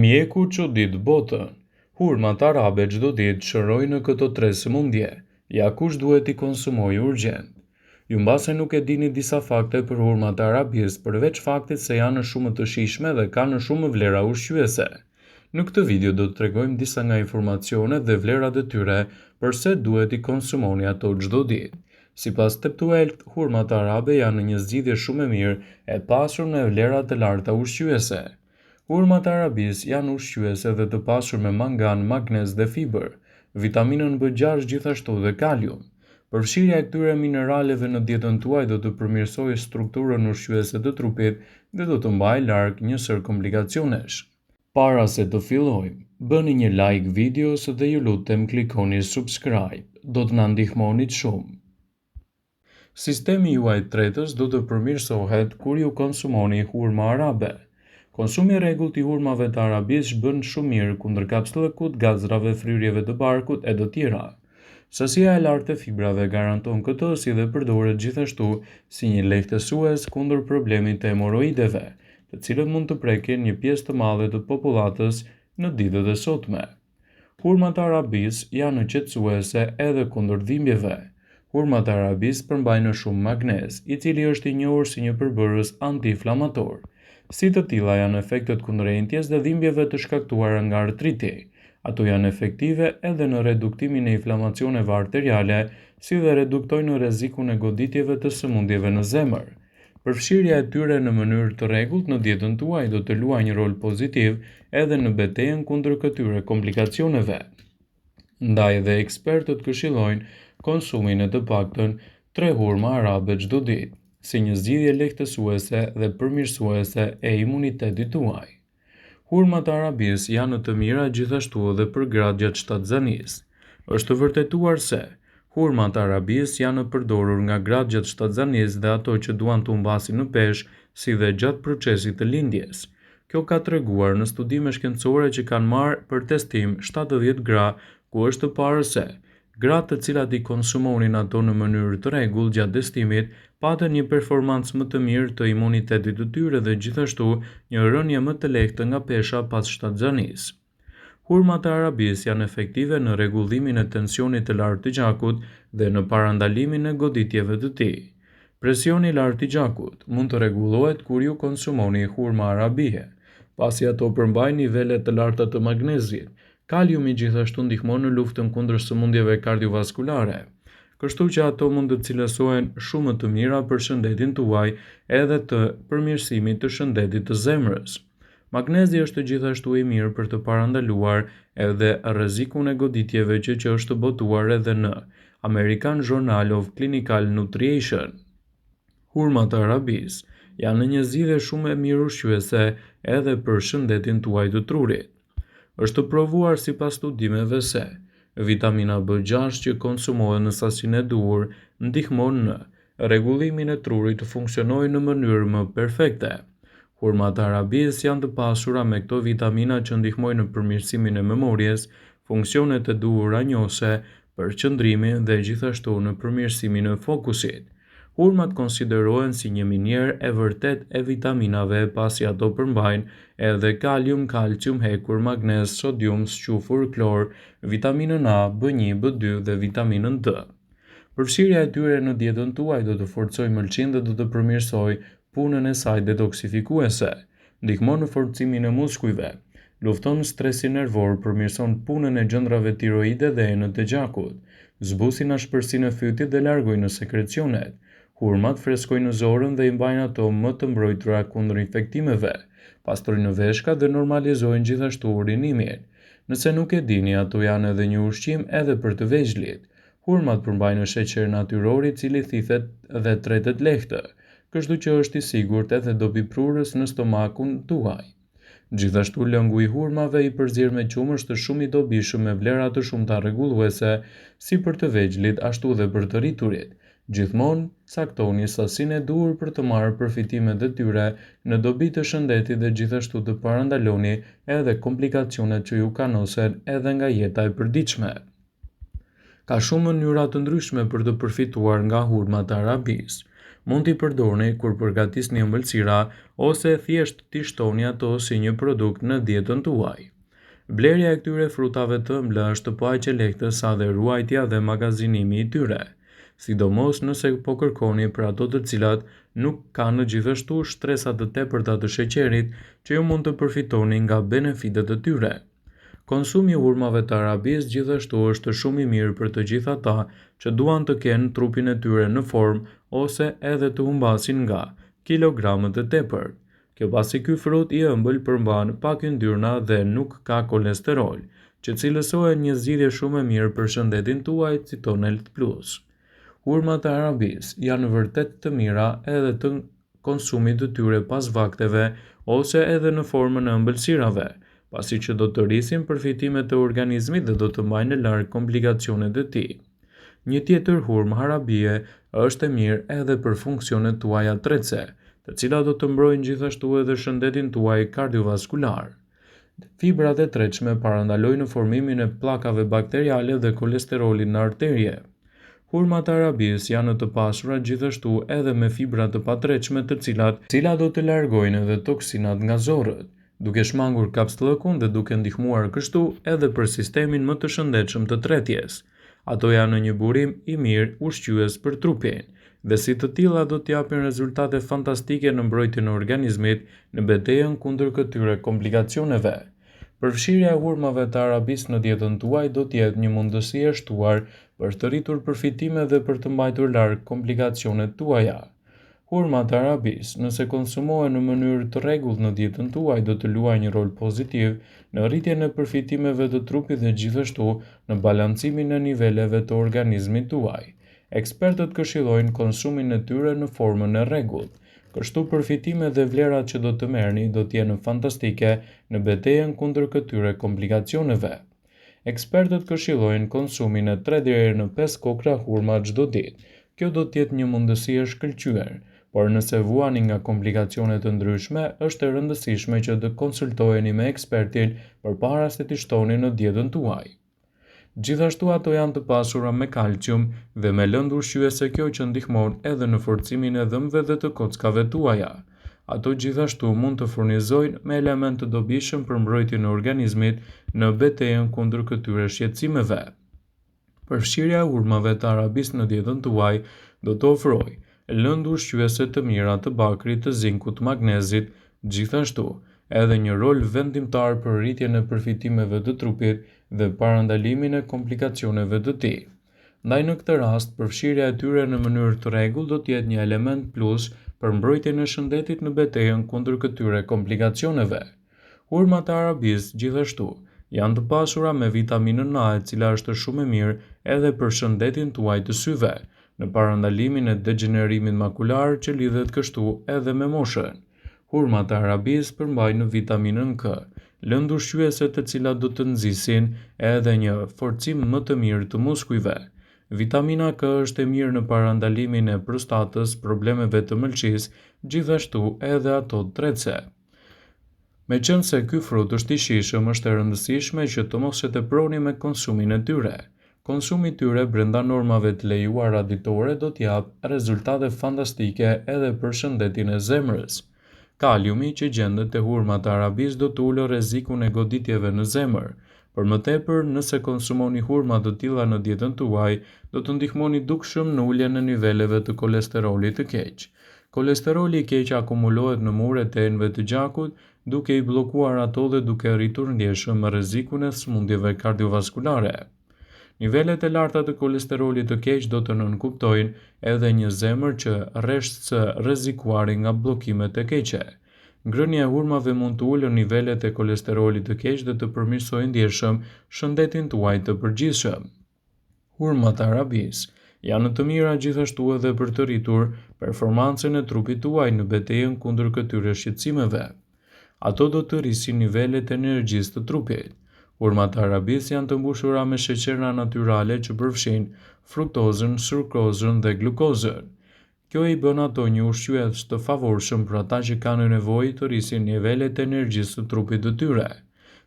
Mjeku çudit botën. Hurmat arabe çdo ditë shërojnë në këto tre sëmundje. Ja kush duhet i konsumojë urgjent. Ju mbase nuk e dini disa fakte për hurmat e Arabisë përveç faktit se janë shumë të shijshme dhe kanë shumë vlera ushqyese. Në këtë video do të tregojmë disa nga informacionet dhe vlerat e tyre përse duhet i konsumoni ato çdo ditë. Sipas Teptuelt, hurmat arabe janë një zgjidhje shumë e mirë e pasur me vlera të larta ushqyese. Hurmat e Arabisë janë ushqyese dhe të pasur me mangan, magnez dhe fiber, vitaminën B6 gjithashtu dhe kalium. Përfshirja e këtyre mineraleve në dietën tuaj do të përmirësojë strukturën ushqyese të trupit dhe do të mbajë larg një sër komplikacionesh. Para se të fillojmë, bëni një like videos dhe ju lutem klikoni subscribe, do të na ndihmonit shumë. Sistemi juaj tretës do të përmirësohet kur ju konsumoni hurma arabe. Konsumi i rregullt i hurmave të Arabisë bën shumë mirë kundër kapsllëkut, gazrave, fryrjeve të barkut e të tjera. Sasia e lartë e fibrave garanton këtë si dhe përdoret gjithashtu si një lehtësues kundër problemit të hemoroideve, të cilët mund të prekin një pjesë të madhe të popullatës në ditët e sotme. Hurmat e Arabisë janë qetësuese edhe kundër dhimbjeve. Hurmat e Arabisë përmbajnë shumë magnez, i cili është i njohur si një përbërës anti-inflamator. Si të tilla janë efektet kundërgjentjes dhe dhimbjeve të shkaktuara nga artriti. Ato janë efektive edhe në reduktimin e inflamacioneve arteriale, si dhe reduktojnë rrezikun e goditjeve të sëmundjeve në zemër. Përfshirja e tyre në mënyrë të rregullt në dietën tuaj do të luajë një rol pozitiv edhe në betejën kundër këtyre komplikacioneve. Ndaj edhe ekspertët këshillojnë konsumin e të paktën 3 hurma arabe çdo ditë, si një zgjidhje lehtësuese dhe përmirësuese e imunitetit tuaj. Hurmat e Arabisë janë të mira gjithashtu edhe për gratë gjatë shtatzanisë. Është vërtetuar se hurmat e Arabisë janë përdorur nga gratë gjatë shtatzanisë dhe ato që duan të humbasin në peshë, si dhe gjatë procesit të lindjes. Kjo ka treguar në studime shkencore që kanë marrë për testim 70 gra, ku është parë se gratë të cilat i konsumonin ato në mënyrë të rregullt gjatë testimit patën një performancë më të mirë të imunitetit të tyre dhe gjithashtu një rënje më të lehtë nga pesha pas shtatzanisë. Hurmat e Arabisë janë efektive në rregullimin e tensionit të lartë të gjakut dhe në parandalimin e goditjeve të tij. Presioni i lartë i gjakut mund të rregullohet kur ju konsumoni hurma arabie, pasi ato përmbajnë nivele të larta të magnezit. Kaliumi gjithashtu ndihmon në luftën kundër sëmundjeve kardiovaskulare, kështu që ato mund të cilësohen shumë të mira për shëndetin tuaj edhe të përmirësimit të shëndetit të zemrës. Magnezi është gjithashtu i mirë për të parandaluar edhe rrezikun e goditjeve që është botuar edhe në American Journal of Clinical Nutrition. Hurmat e Arabisë janë një zgjidhje shumë e mirë ushqyese edhe për shëndetin tuaj të trurit. Është provuar sipas studimeve se vitamina B6 që konsumohet në sasinë e duhur ndihmon në rregullimin e trurit të funksionojë në mënyrë më perfekte. Hurmat e Arabisë janë të pasura me këto vitamina që ndihmojnë në përmirësimin e memorjes, funksionet e duhura njohëse, përqendrimin dhe gjithashtu në përmirësimin e fokusit. Hurmat konsiderohen si një minjer e vërtet e vitaminave pasi ato përmbajnë edhe kalium, kalcium, hekur, magnez, sodium, squfur, klor, vitaminën A, B1, B2 dhe vitaminën D. Përfshirja e tyre në dietën tuaj do të forcojë mëlçinë dhe do të përmirësojë punën e saj detoksifikuese, ndihmon në forcimin e muskujve, lufton stresin nervor, përmirëson punën e gjendrave tiroide dhe enët e gjakut, zbusin ashpërsinë e fytit dhe largojnë sekrecionet. Hurmat freskojnë zorën dhe i mbajnë ato më të mbrojtura kundër infektimeve, pastrojnë veshkat dhe normalizojnë gjithashtu urinimin. Nëse nuk e dini, ato janë edhe një ushqim edhe për të vegjëlit. Hurmat përmbajnë sheqer natyror i cili thithet dhe tretet lehtë, kështu që është i sigurt edhe dobiprurës në stomakun tuaj. Gjithashtu lëngu i hurmave i përzierë me qumë është shumë i dobishëm me vlera të shumta rregulluese, si për të vegjëlit ashtu dhe për të rriturit. Gjithmonë caktoni sasinë e duhur për të marrë përfitimet e tyre në dobi të shëndetit dhe gjithashtu të parandaloni edhe komplikacionet që ju kanosen edhe nga jeta e përditshme. Ka shumë mënyra të ndryshme për të përfituar nga hurmat e Arabisë. Mund t'i përdorni kur përgatisni ëmbëlsira ose thjesht t'i shtoni ato si një produkt në dietën tuaj. Blerja e këtyre frutave të ëmbla është po aq e lehtë sa dhe ruajtja dhe magazinimi i tyre, sidomos nëse po kërkoni për ato të cilat nuk kanë gjithashtu shtresa të tepërta të sheqerit që ju mund të përfitoni nga benefitet e tyre. Konsumi i hurmave të Arabisë gjithashtu është shumë i mirë për të gjithë ata që duan të kenë trupin e tyre në formë ose edhe të humbasin nga kilogramët e tepërt. Kjo pasi ky frut i ëmbël përmban pak yndyrna dhe nuk ka kolesterol, që cilësohen një zgjidhje shumë e mirë për shëndetin tuaj, citon Health Plus. Hurmat e Arabisë janë vërtet të mira edhe të konsumit të tyre pas vakteve ose edhe në formën e ëmbëlsirave, pasi që do të rrisin përfitimet e organizmit dhe do të mbajnë larg komplikacionet e tij. Një tjetër hurmë arabie është e mirë edhe për funksionet tuaja tretëse, të cilat do të mbrojnë gjithashtu edhe shëndetin tuaj kardiovaskular. Fibrat e tretshme parandalojnë formimin e pllakave bakteriale dhe kolesterolin në arterje. Hurmat e Arabisë janë të pasura gjithashtu edhe me fibra të patretshme të cilat do të largojnë edhe toksinat nga zorrët, duke shmangur kapsllëkun dhe duke ndihmuar kështu edhe për sistemin më të shëndetshëm të tretjes. Ato janë një burim i mirë ushqyes për trupin, dhe si të tilla do t'japin rezultate fantastike në mbrojtjen e organizmit në betejën kundër këtyre komplikacioneve. Përfshirja e hurmave të Arabisë në dietën tuaj do t'jetë një mundësi e shtuar për të rritur përfitime dhe për të mbajtur larg komplikacionet tuaja. Hurmat e Arabisë, nëse konsumohen në mënyrë të rregullt në dietën tuaj, do të luajë një rol pozitiv në rritjen e përfitimeve të trupit dhe gjithashtu në balancimin e niveleve të organizmit tuaj. Ekspertët këshillojnë konsumin e tyre në formën e rregullt, kështu përfitimet dhe vlerat që do të merrni do të jenë fantastike në betejën kundër këtyre komplikacioneve. Ekspertët këshillojnë konsumin e 3 deri në 5 kokra hurma çdo ditë. Kjo do të jetë një mundësi e shkëlqyer, por nëse vuani nga komplikacione të ndryshme, është e rëndësishme që të konsultoheni me ekspertin përpara se t'i shtoni në dietën tuaj. Gjithashtu ato janë të pasura me kalcium dhe me lëndë ushqyese, kjo që ndihmon edhe në forcimin e dhëmbëve dhe të kockave tuaja. Ato gjithashtu mund të furnizojnë me element të dobishëm për mbrojtjen e organizmit në betejën kundër këtyre shqetësimeve. Përfshirja e hurmave të Arabisë në dietën tuaj do të ofrojë lëndë ushqyese të mira të bakrit, të zinkut, magnezit, gjithashtu edhe një rol vendimtar për rritjen e përfitimeve të trupit dhe parandalimin e komplikacioneve të tij. Ndaj në këtë rast, përfshirja e tyre në mënyrë të rregullt do të jetë një element plus për mbrojtjen e shëndetit në betejën kundër këtyre komplikacioneve. Hurmat e Arabisë gjithashtu janë të pasura me vitaminën A, e cila është shumë e mirë edhe për shëndetin tuaj të syve, në parandalimin e degenerimit makular që lidhet kështu edhe me moshën. Hurmat e Arabisë përmbajnë vitaminën K, lëndë ushqyese të cilat do të nxisin edhe një forcim më të mirë të muskujve. Vitamina K është e mirë në parandalimin e prostatës, problemeve të mëlçisë, gjithashtu edhe ato tretëse. Meqense ky frut është i shijshëm, është e rëndësishme që të mos e teproni me konsumin e tyre. Konsumi i tyre brenda normave të lejuara ditore do t'japë rezultate fantastike edhe për shëndetin e zemrës. Kaliumi që gjendet te hurmat e Arabisë do të ulë rrezikun e goditjeve në zemër. Për më tepër, nëse konsumoni hurma të tilla në dietën tuaj, do të ndihmoni dukshëm në uljen e niveleve të kolesterolit të keq. Kolesteroli i keq akumulohet në muret e enëve të gjakut, duke i bllokuar ato dhe duke rritur ndjeshëm rrezikun e sëmundjeve kardiovaskulare. Nivelet e larta të kolesterolit të keq do të nënkuptojnë edhe një zemër që rresht së rrezikuari nga bllokimet e keqe. Ngrënia e hurmave mund të ulë nivelet e kolesterolit të keq dhe të përmirësojë ndjeshëm shëndetin tuaj të përgjithshëm. Hurmat e Arabisë janë të mira gjithashtu edhe për të rritur performancën e trupit tuaj në betejën kundër këtyre shqetësimeve. Ato do të rrisin nivelet e energjisë të trupit. Hurmat e Arabisë janë të mbushura me sheqerna natyrale që përfshijnë fruktozën, sukrozën dhe glukozën. Kjo i bën ato një ushqyes të favorshëm për ata që kanë nevojë të rrisin nivelet e energjisë të trupit të tyre.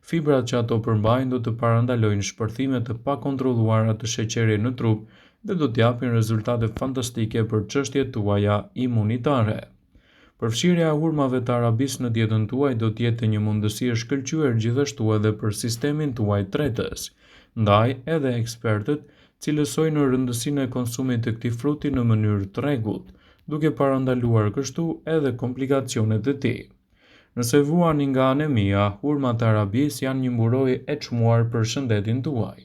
Fibrat që ato përmbajnë do të parandalojnë shpërthime të pakontrolluara të sheqerit në trup, dhe do t'japin rezultate fantastike për çështjet tuaja imunitare. Përfshirja e hurmave të Arabisë në dietën tuaj do të jetë një mundësi e shkëlqyer gjithashtu edhe për sistemin tuaj tretës. Ndaj, edhe ekspertët cilësojnë rëndësinë e konsumit të këtij fruti në mënyrë të rregullt, duke parandaluar kështu edhe komplikacionet e tij. Nëse vuani nga anemia, hurmat e Arabisë janë një mburojë e çmuar për shëndetin tuaj.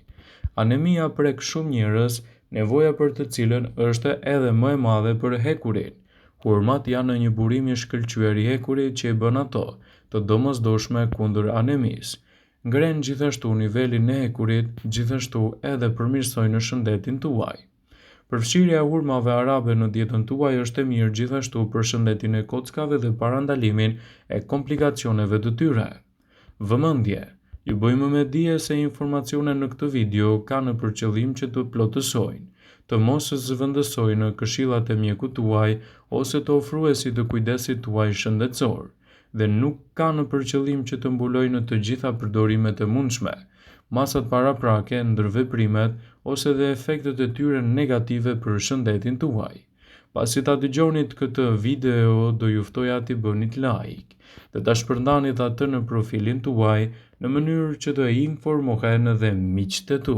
Anemia prek shumë njerëz, nevoja për të cilën është edhe më e madhe për hekurin. Hurmat janë një burim i shkëlqyer i hekurit që i bën ato të domosdoshme kundër anemisë. Ngren gjithashtu nivelin e hekurit, gjithashtu edhe përmirësojnë shëndetin tuaj. Përfshirja e hurmave arabe në dietën tuaj është e mirë gjithashtu për shëndetin e kockave dhe parandalimin e komplikacioneve të tyre. Vëmendje, ju bëjmë me dije se informacionet në këtë video kanë për qëllim që të plotësojnë, të mos zëvendësojnë këshillat e mjekut tuaj ose të ofruesit të kujdesit tuaj shëndetësor, dhe nuk kanë për qëllim që të mbulojnë të gjitha përdorimet e mundshme, masat paraprake, ndërveprimet ose dhe efektet e tyre negative për shëndetin tuaj. Pasi ta dëgjonit këtë video, do ju ftoja t'i bënit like dhe ta shpërndanit atë në profilin tuaj në mënyrë që të informohen edhe miqtë e tu.